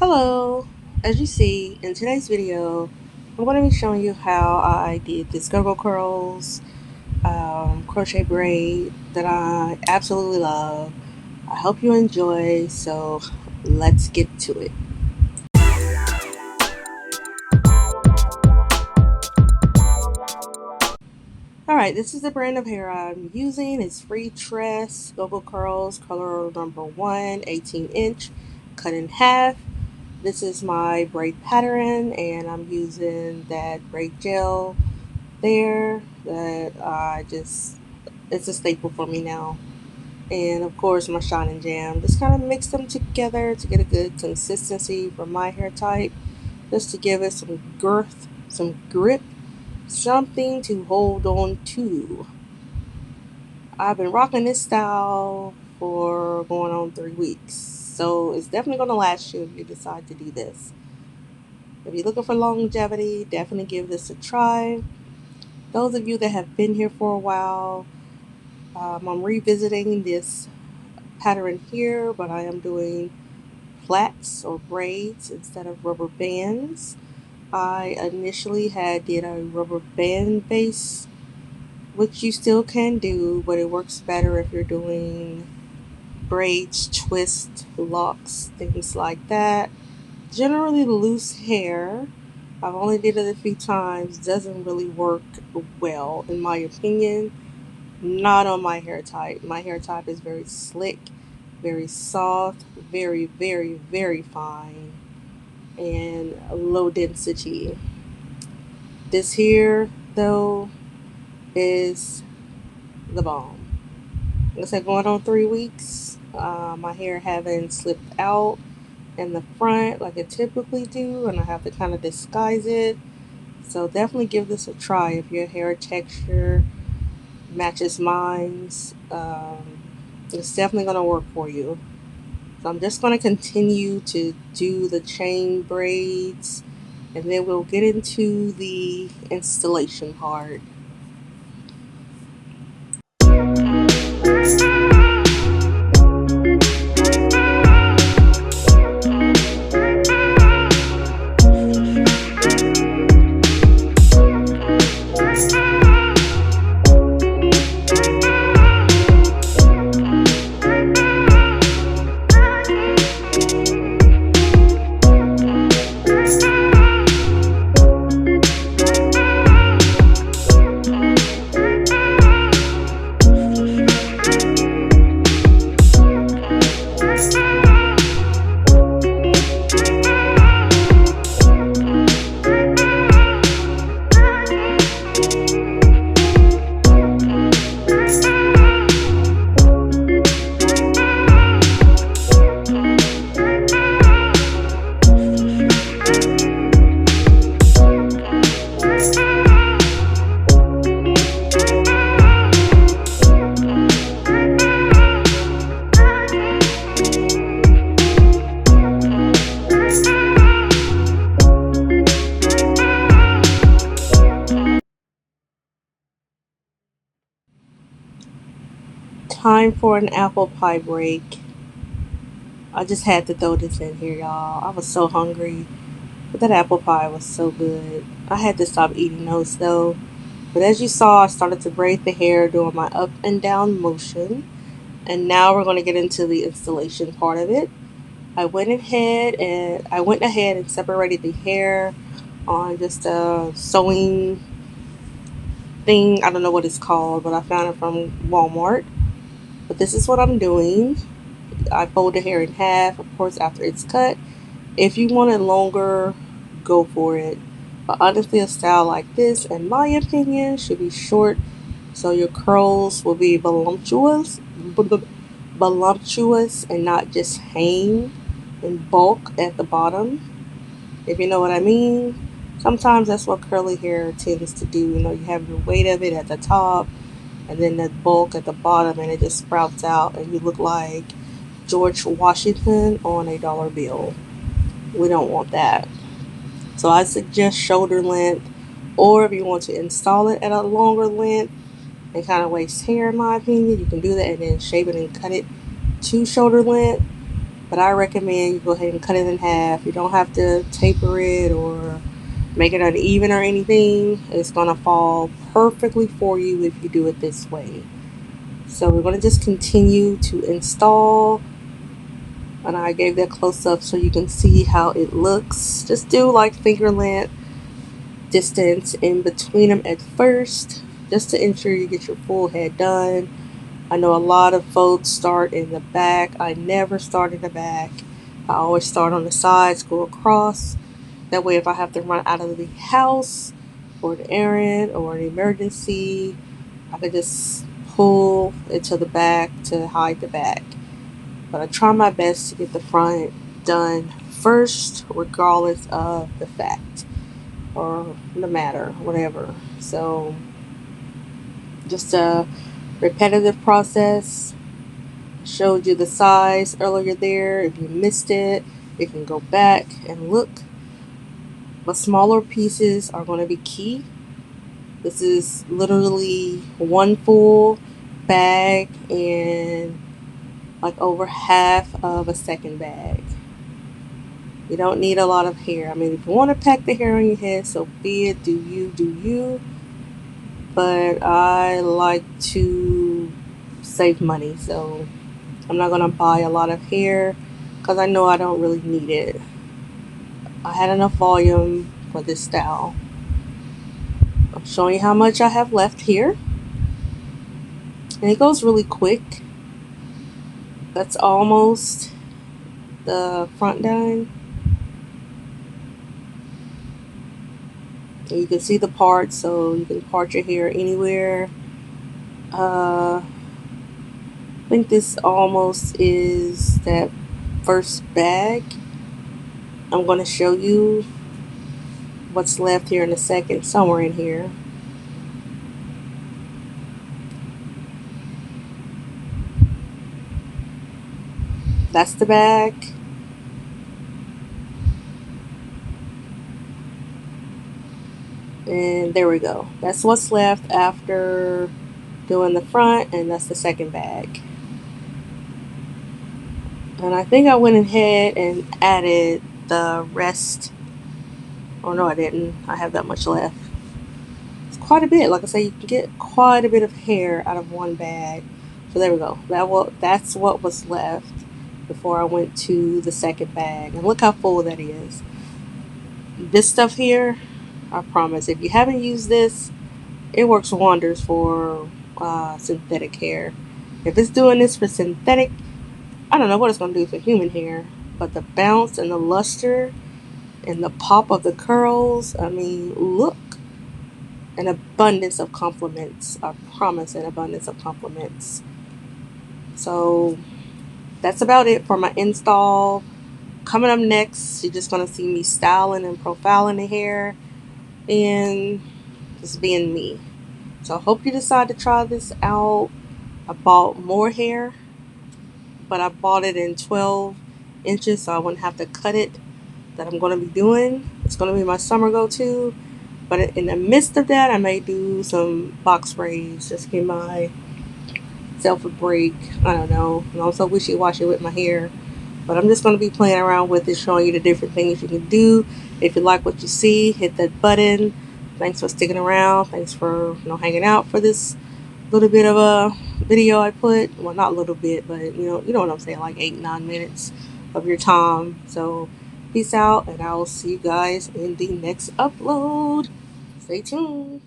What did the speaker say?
Hello, as you see in today's video, I'm going to be showing you how I did this go-go curls crochet braid that I absolutely love. I hope you enjoy, so let's get to it. Alright, this is the brand of hair I'm using. It's FREETRESS go-go curls, color number 1, 18-inch, cut in half. This is my braid pattern, and I'm using that braid gel there that it's a staple for me now. And of course my shine and jam. Just kind of mix them together to get a good consistency for my hair type. Just to give it some girth, some grip, something to hold on to. I've been rocking this style for going on 3 weeks. So it's definitely going to last you if you decide to do this. If you're looking for longevity, definitely give this a try. Those of you that have been here for a while, I'm revisiting this pattern here, but I am doing plaits or braids instead of rubber bands. I initially did a rubber band base, which you still can do, but it works better if you're doing braids, twists, locks, things like that. Generally loose hair, I've only did it a few times, doesn't really work well in my opinion. Not on my hair type. My hair type is very slick, very soft, very, very, very fine, and low density. This here, though, is the bomb. Like I said, going on 3 weeks. My hair haven't slipped out in the front like it typically do, and I have to kind of disguise it. So definitely give this a try if your hair texture matches mine's. It's definitely going to work for you. So I'm just going to continue to do the chain braids, and then we'll get into the installation part. Time for an apple pie break. I just had to throw this in here, y'all. I was so hungry, but that apple pie was so good. I had to stop eating those though. But as you saw, I started to braid the hair doing my up and down motion. And now we're going to get into the installation part of it. I went ahead and separated the hair on just a sewing thing. I don't know what it's called, but I found it from Walmart. But this is what I'm doing. I fold the hair in half, of course, after it's cut. If you want it longer, go for it. But honestly, a style like this, in my opinion, should be short, so your curls will be voluptuous and not just hang in bulk at the bottom, if you know what I mean. Sometimes that's what curly hair tends to do. You know, you have the weight of it at the top and then the bulk at the bottom, and it just sprouts out, and you look like George Washington on a dollar bill. We don't want that. So I suggest shoulder length, or if you want to install it at a longer length and kind of waste hair, in my opinion, you can do that and then shave it and cut it to shoulder length. but I recommend you go ahead and cut it in half. You don't have to taper it or make it uneven or anything. It's going to fall perfectly for you if you do it this way. So we're going to just continue to install, and I gave that close up so you can see how it looks. Just do like finger length distance in between them at first, just to ensure you get your full head done. I know a lot of folks start in the back. I never start in the back. I always start on the sides, go across. That way if I have to run out of the house for an errand or an emergency, I can just pull it to the back to hide the back. But I try my best to get the front done first, regardless of the fact or the matter, whatever. So just a repetitive process. Showed you the size earlier there. If you missed it, you can go back and look. But smaller pieces are going to be key. This is literally one full bag and like over half of a second bag. You don't need a lot of hair. I mean, if you want to pack the hair on your head, so be it. Do you, do you. But I like to save money, so I'm not going to buy a lot of hair because I know I don't really need it. I had enough volume for this style. I'm showing you how much I have left here. And it goes really quick. That's almost the front done. And you can see the parts, so you can part your hair anywhere. I think this almost is that first bag. I'm going to show you what's left here in a second, somewhere in here. That's the bag. And there we go. That's what's left after doing the front, and that's the second bag. And I think I went ahead and added the rest. Oh no, I didn't. I have that much left. It's quite a bit. Like I say, you can get quite a bit of hair out of one bag. So there we go. That's what was left before I went to the second bag. And look how full that is. This stuff here, I promise, if you haven't used this, it works wonders for synthetic hair. If it's doing this for synthetic, I don't know what it's going to do for human hair. But the bounce and the luster and the pop of the curls, I mean, look. An abundance of compliments. I promise, an abundance of compliments. So that's about it for my install. Coming up next, you're just going to see me styling and profiling the hair and just being me. So I hope you decide to try this out. I bought more hair, but I bought it in 12 inches so I wouldn't have to cut it, that I'm going to be doing. It's going to be my summer go-to. But in the midst of that, I may do some box braids. Just give myself a break. I don't know. I'm so wishy-washy with my hair. But I'm just going to be playing around with it, showing you the different things you can do. If you like what you see, hit that button. Thanks for sticking around. Thanks for hanging out for this little bit of a video I put. Well, not a little bit, but you know what I'm saying, like 8-9 minutes of your time. So peace out, and I will see you guys in the next upload. Stay tuned.